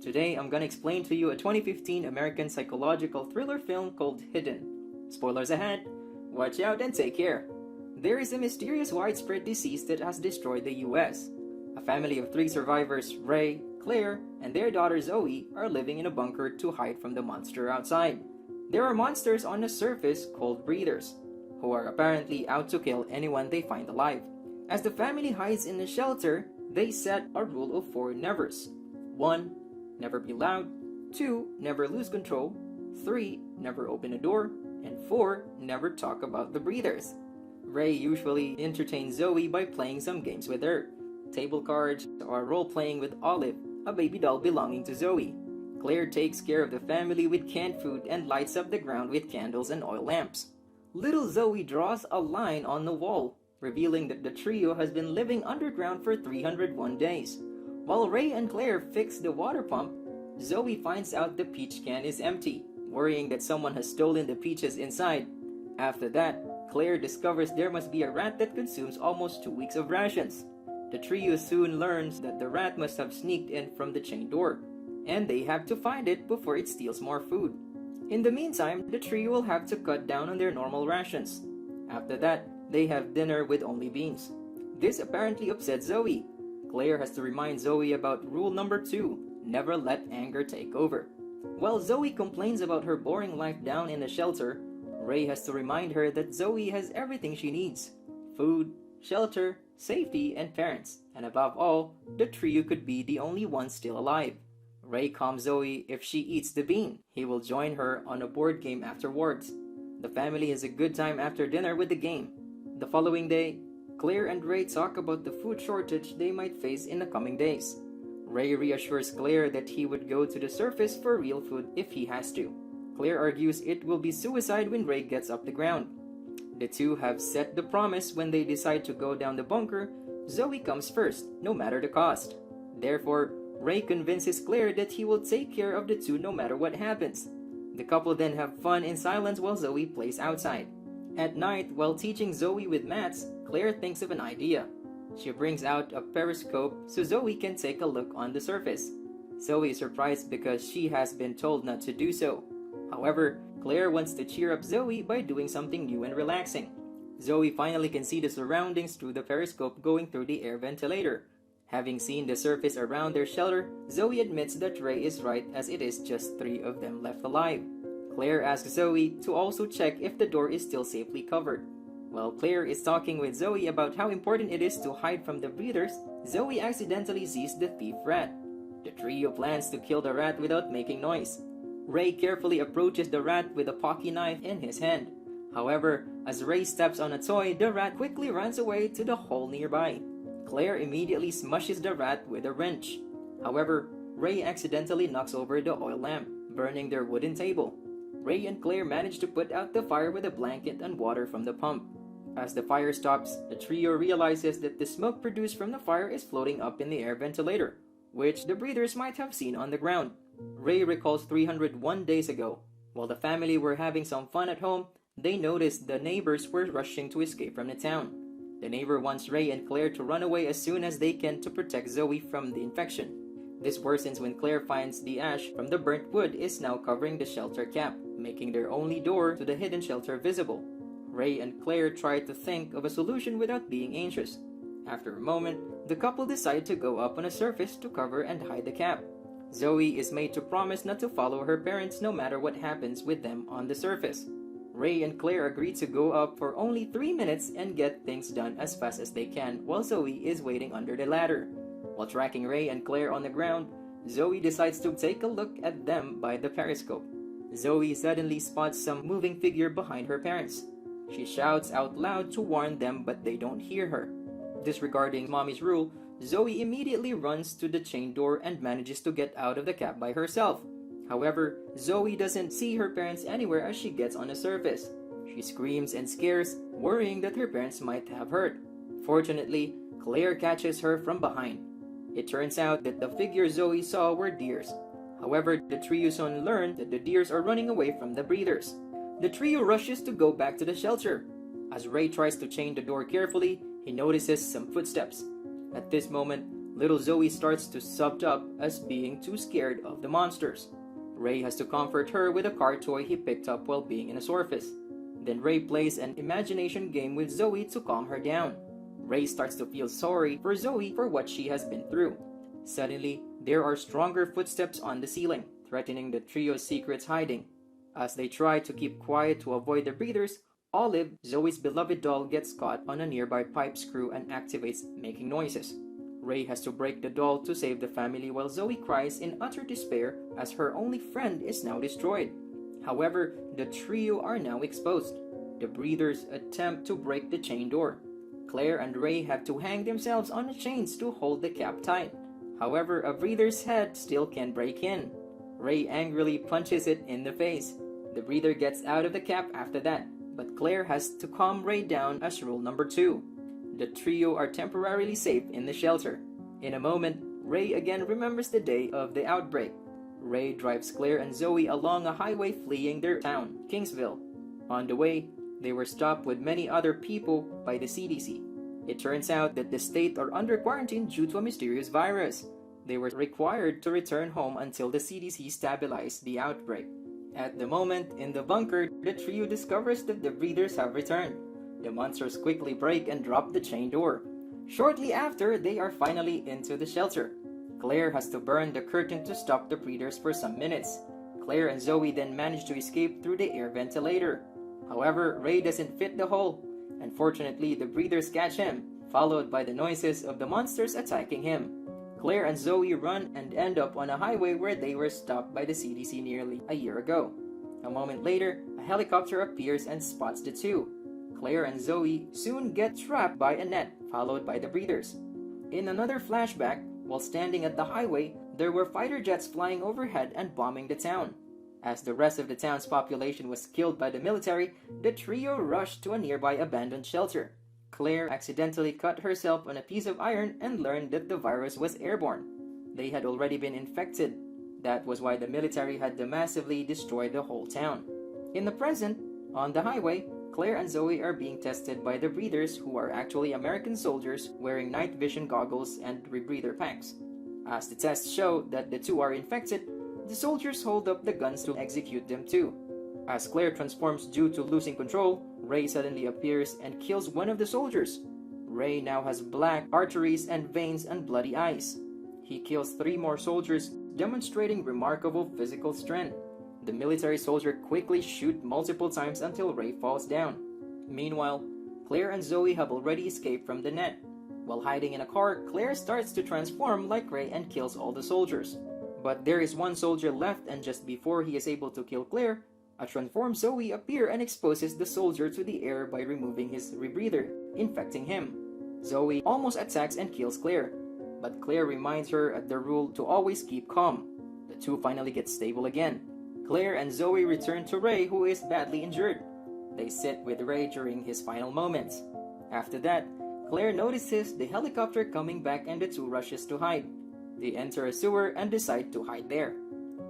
Today I'm gonna explain to you a 2015 American psychological thriller film called Hidden. Spoilers ahead, watch out and take care. There is a mysterious widespread disease that has destroyed the US. A family of 3 survivors, Ray, Claire, and their daughter Zoe, are living in a bunker to hide from the monster outside. There are monsters on the surface called breathers, who are apparently out to kill anyone they find alive. As the family hides in the shelter, they set a rule of 4 nevers. 1. Never be loud. 2. Never lose control. 3. Never open a door. And 4. Never talk about the breathers. Ray usually entertains Zoe by playing some games with her. Table cards or role-playing with Olive, a baby doll belonging to Zoe. Claire takes care of the family with canned food and lights up the ground with candles and oil lamps. Little Zoe draws a line on the wall, revealing that the trio has been living underground for 301 days. While Ray and Claire fix the water pump, Zoe finds out the peach can is empty, worrying that someone has stolen the peaches inside. After that, Claire discovers there must be a rat that consumes almost 2 weeks of rations. The trio soon learns that the rat must have sneaked in from the chain door, and they have to find it before it steals more food. In the meantime, the trio will have to cut down on their normal rations. After that, they have dinner with only beans. This apparently upsets Zoe. Claire has to remind Zoe about rule number 2, never let anger take over. While Zoe complains about her boring life down in the shelter, Ray has to remind her that Zoe has everything she needs: food, shelter, safety, and parents. And above all, the trio could be the only ones still alive. Ray calms Zoe if she eats the bean. He will join her on a board game afterwards. The family has a good time after dinner with the game. The following day, Claire and Ray talk about the food shortage they might face in the coming days. Ray reassures Claire that he would go to the surface for real food if he has to. Claire argues it will be suicide when Ray gets up the ground. The two have set the promise when they decide to go down the bunker. Zoe comes first, no matter the cost. Therefore, Ray convinces Claire that he will take care of the two no matter what happens. The couple then have fun in silence while Zoe plays outside. At night, while teaching Zoe with maths, Claire thinks of an idea. She brings out a periscope so Zoe can take a look on the surface. Zoe is surprised because she has been told not to do so. However, Claire wants to cheer up Zoe by doing something new and relaxing. Zoe finally can see the surroundings through the periscope going through the air ventilator. Having seen the surface around their shelter, Zoe admits that Ray is right as it is just 3 of them left alive. Claire asks Zoe to also check if the door is still safely covered. While Claire is talking with Zoe about how important it is to hide from the breathers, Zoe accidentally sees the thief rat. The trio plans to kill the rat without making noise. Ray carefully approaches the rat with a pocky knife in his hand. However, as Ray steps on a toy, the rat quickly runs away to the hole nearby. Claire immediately smushes the rat with a wrench. However, Ray accidentally knocks over the oil lamp, burning their wooden table. Ray and Claire manage to put out the fire with a blanket and water from the pump. As the fire stops, the trio realizes that the smoke produced from the fire is floating up in the air ventilator, which the breathers might have seen on the ground. Ray recalls 301 days ago. While the family were having some fun at home, they noticed the neighbors were rushing to escape from the town. The neighbor wants Ray and Claire to run away as soon as they can to protect Zoe from the infection. This worsens when Claire finds the ash from the burnt wood is now covering the shelter cap, making their only door to the hidden shelter visible. Ray and Claire try to think of a solution without being anxious. After a moment, the couple decide to go up on a surface to cover and hide the cap. Zoe is made to promise not to follow her parents no matter what happens with them on the surface. Ray and Claire agree to go up for only 3 minutes and get things done as fast as they can while Zoe is waiting under the ladder. While tracking Ray and Claire on the ground, Zoe decides to take a look at them by the periscope. Zoe suddenly spots some moving figure behind her parents. She shouts out loud to warn them, but they don't hear her. Disregarding Mommy's rule, Zoe immediately runs to the chain door and manages to get out of the cab by herself. However, Zoe doesn't see her parents anywhere as she gets on the surface. She screams and scares, worrying that her parents might have hurt. Fortunately, Claire catches her from behind. It turns out that the figure Zoe saw were deers. However, the trio soon learn that the deers are running away from the breathers. The trio rushes to go back to the shelter. As Ray tries to chain the door carefully, he notices some footsteps. At this moment, little Zoe starts to sub up as being too scared of the monsters. Ray has to comfort her with a car toy he picked up while being in a orifice. Then Ray plays an imagination game with Zoe to calm her down. Ray starts to feel sorry for Zoe for what she has been through. Suddenly, there are stronger footsteps on the ceiling, threatening the trio's secrets hiding. As they try to keep quiet to avoid the breathers, Olive, Zoe's beloved doll, gets caught on a nearby pipe screw and activates, making noises. Ray has to break the doll to save the family while Zoe cries in utter despair as her only friend is now destroyed. However, the trio are now exposed. The breathers attempt to break the chain door. Claire and Ray have to hang themselves on the chains to hold the cap tight. However, a breather's head still can break in. Ray angrily punches it in the face. The breather gets out of the cap after that, but Claire has to calm Ray down as rule number 2. The trio are temporarily safe in the shelter. In a moment, Ray again remembers the day of the outbreak. Ray drives Claire and Zoe along a highway fleeing their town, Kingsville. On the way, they were stopped with many other people by the CDC. It turns out that the state are under quarantine due to a mysterious virus. They were required to return home until the CDC stabilized the outbreak. At the moment, in the bunker, the trio discovers that the breathers have returned. The monsters quickly break and drop the chain door. Shortly after, they are finally into the shelter. Claire has to burn the curtain to stop the breathers for some minutes. Claire and Zoe then manage to escape through the air ventilator. However, Ray doesn't fit the hole. Unfortunately, the breathers catch him, followed by the noises of the monsters attacking him. Claire and Zoe run and end up on a highway where they were stopped by the CDC nearly a year ago. A moment later, a helicopter appears and spots the two. Claire and Zoe soon get trapped by a net, followed by the breathers. In another flashback, while standing at the highway, there were fighter jets flying overhead and bombing the town. As the rest of the town's population was killed by the military, the trio rushed to a nearby abandoned shelter. Claire accidentally cut herself on a piece of iron and learned that the virus was airborne. They had already been infected. That was why the military had to massively destroy the whole town. In the present, on the highway, Claire and Zoe are being tested by the breathers, who are actually American soldiers wearing night vision goggles and rebreather packs. As the tests show that the two are infected, the soldiers hold up the guns to execute them too. As Claire transforms due to losing control, Ray suddenly appears and kills one of the soldiers. Ray now has black arteries and veins and bloody eyes. He kills 3 more soldiers, demonstrating remarkable physical strength. The military soldier quickly shoots multiple times until Ray falls down. Meanwhile, Claire and Zoe have already escaped from the net. While hiding in a car, Claire starts to transform like Ray and kills all the soldiers. But there is one soldier left, and just before he is able to kill Claire, a transformed Zoe appears and exposes the soldier to the air by removing his rebreather, infecting him. Zoe almost attacks and kills Claire, but Claire reminds her of the rule to always keep calm. The two finally get stable again. Claire and Zoe return to Ray, who is badly injured. They sit with Ray during his final moments. After that, Claire notices the helicopter coming back and the two rushes to hide. They enter a sewer and decide to hide there.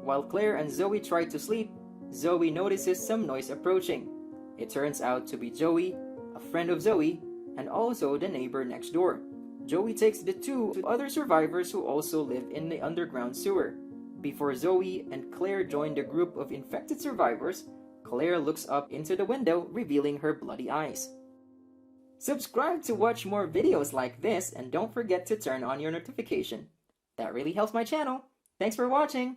While Claire and Zoe try to sleep, Zoe notices some noise approaching. It turns out to be Joey, a friend of Zoe, and also the neighbor next door. Joey takes the two to other survivors who also live in the underground sewer. Before Zoe and Claire join the group of infected survivors, Claire looks up into the window, revealing her bloody eyes. Subscribe to watch more videos like this, and don't forget to turn on your notification. That really helps my channel. Thanks for watching!